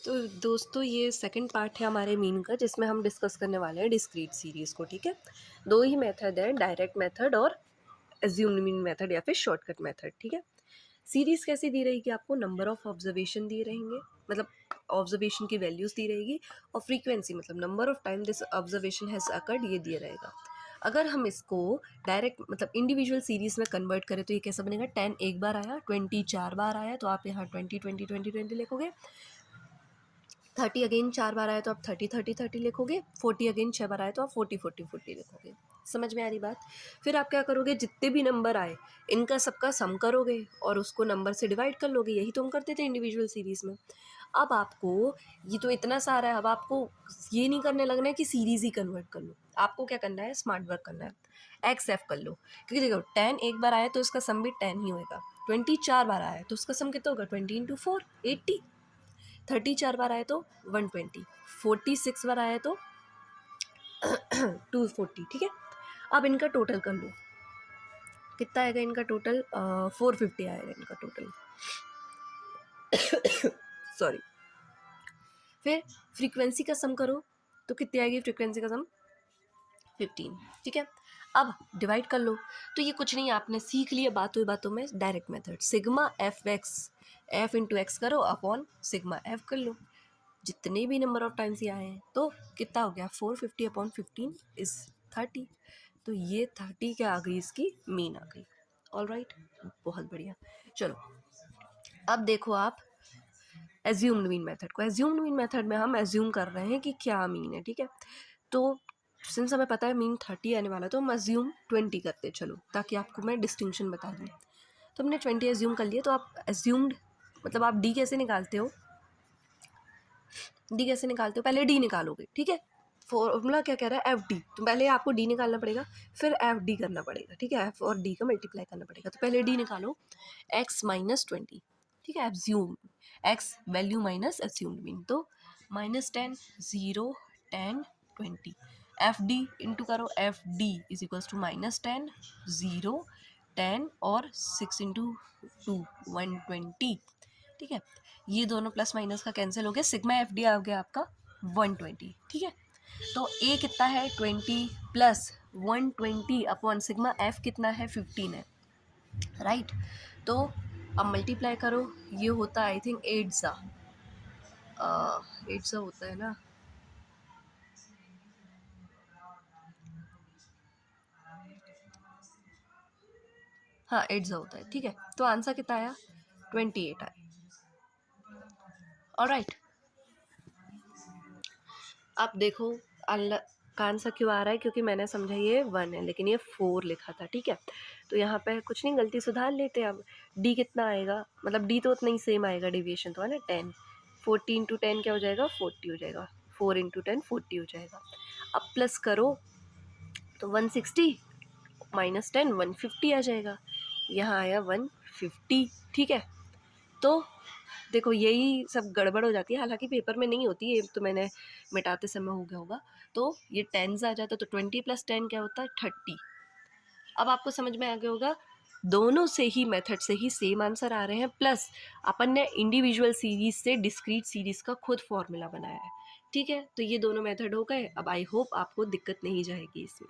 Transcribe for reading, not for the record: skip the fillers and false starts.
तो दोस्तों ये सेकंड पार्ट है हमारे मीन का, जिसमें हम डिस्कस करने वाले हैं डिस्क्रीट सीरीज़ को। ठीक है, दो ही मेथड है, डायरेक्ट मेथड और एज्यूम्ड मीन मेथड या फिर शॉर्टकट मेथड। ठीक है, सीरीज़ कैसी दी रहेगी आपको, नंबर ऑफ ऑब्जर्वेशन दिए रहेंगे, मतलब ऑब्जर्वेशन की वैल्यूज़ दी रहेगी, और फ्रीक्वेंसी मतलब number of time this observation has occurred ये दिया रहेगा। अगर हम इसको डायरेक्ट मतलब इंडिविजुअल सीरीज़ में कन्वर्ट करें तो ये कैसा बनेगा, 10 एक बार आया, 20 चार बार आया तो आप यहाँ 20 20 20 20 लिखोगे, 30 अगेन चार बार आया तो आप 30 30 30 लिखोगे, 40 अगेन 6 बार आया तो आप 40 40 40 लिखोगे। समझ में आ रही बात। फिर आप क्या करोगे, जितने भी नंबर आए इनका सबका सम करोगे और उसको नंबर से डिवाइड कर लोगे। यही तो हम करते थे इंडिविजुअल सीरीज़ में। अब आपको ये तो इतना सारा है, अब आपको ये नहीं करने लगना है कि सीरीज़ ही कन्वर्ट कर लो। आपको क्या करना है, स्मार्ट वर्क करना है, एक्स एफ कर लो। क्योंकि देखो 10 एक बार आया तो इसका सम भी 10 ही होएगा, 20 चार बार आया तो उसका सम कितना होगा, 20 इंटू 4 80, 30 चार बार आए तो 120, 46 बार आए तो 240। ठीक है, अब इनका टोटल कर लो, कितना आएगा इनका टोटल, 450 आएगा इनका टोटल। सॉरी। फिर फ्रीक्वेंसी का सम करो तो कितनी आएगी फ्रीक्वेंसी का सम, 15। ठीक है, अब डिवाइड कर लो। तो ये कुछ नहीं, आपने सीख लिया बातों बातों में direct method, sigma F x, F into x करो अपॉन सिग्मा एफ कर लो, जितने भी नंबर ऑफ टाइम्स ये आए हैं तो कितना हो गया, 450 अपॉन 15 इज 30। तो ये 30 क्या आ गई, इसकी मीन आ गई। ऑल राइट, बहुत बढ़िया। चलो अब देखो आप एज्यूम्ड मीन मेथड को। एज्यूम्ड मीन मेथड में हम एज्यूम कर रहे हैं कि क्या मीन है। ठीक है, तो सिंस हमें पता है मीन 30 आने वाला तो हम एज्यूम 20 करते चलो, ताकि आपको मैं डिस्टिंक्शन बता दूँ। तो हमने 20 एज्यूम कर लिया, तो आप एज्यूम्ड मतलब आप डी कैसे निकालते हो, डी कैसे निकालते हो, पहले डी निकालोगे। ठीक है, फॉर्मूला क्या कह रहा है, एफ डी, तो पहले आपको डी निकालना पड़ेगा, फिर एफ डी करना पड़ेगा। ठीक है, एफ और डी का मल्टीप्लाई करना पड़ेगा। तो पहले डी निकालो, एक्स माइनस 20। ठीक है, assume X value minus assumed mean, तो -10 0 10 20, एफ डी इंटू करो, F D is equals to -10 0 10 और 6 इंटू 2 120। ठीक है, ये दोनों प्लस माइनस का कैंसिल हो गया, सिग्मा एफ डी आ गया आपका 120। ठीक है, तो ए कितना है 20 प्लस 120 अपॉन सिग्मा एफ कितना है 15 है, राइट। तो अब मल्टीप्लाई करो, ये होता है आई थिंक 8 सा 8 सा होता है ना, हाँ 8 सा होता है। ठीक है, तो आंसर कितना आया, 28 आया। ऑलराइट, अब देखो अल्लाह का आंसर क्यों आ रहा है, क्योंकि मैंने समझा ये 1 है लेकिन ये 4 लिखा था। ठीक है, तो यहाँ पे कुछ नहीं, गलती सुधार लेते हैं। अब डी कितना आएगा, मतलब डी तो उतना ही सेम आएगा, डेविएशन तो है ना 10, 40 इंटू 10 क्या हो जाएगा, 40 हो जाएगा, 4 इंटू 10 40 हो जाएगा। अब प्लस करो तो 160 माइनस 10 150 आ जाएगा, यहाँ आया 150। ठीक है, तो देखो यही सब गड़बड़ हो जाती है, हालांकि पेपर में नहीं होती, ये तो मैंने मिटाते समय हो गया होगा। तो ये टेंस आ जाता है, तो 20 प्लस 10 क्या होता है, 30। अब आपको समझ में आ गया होगा, दोनों से ही मेथड से ही सेम आंसर आ रहे हैं, प्लस अपन ने इंडिविजुअल सीरीज से डिस्क्रीट सीरीज का खुद फॉर्मूला बनाया है। ठीक है, तो ये दोनों मेथड हो गए। अब आई होप आपको दिक्कत नहीं जाएगी इसमें।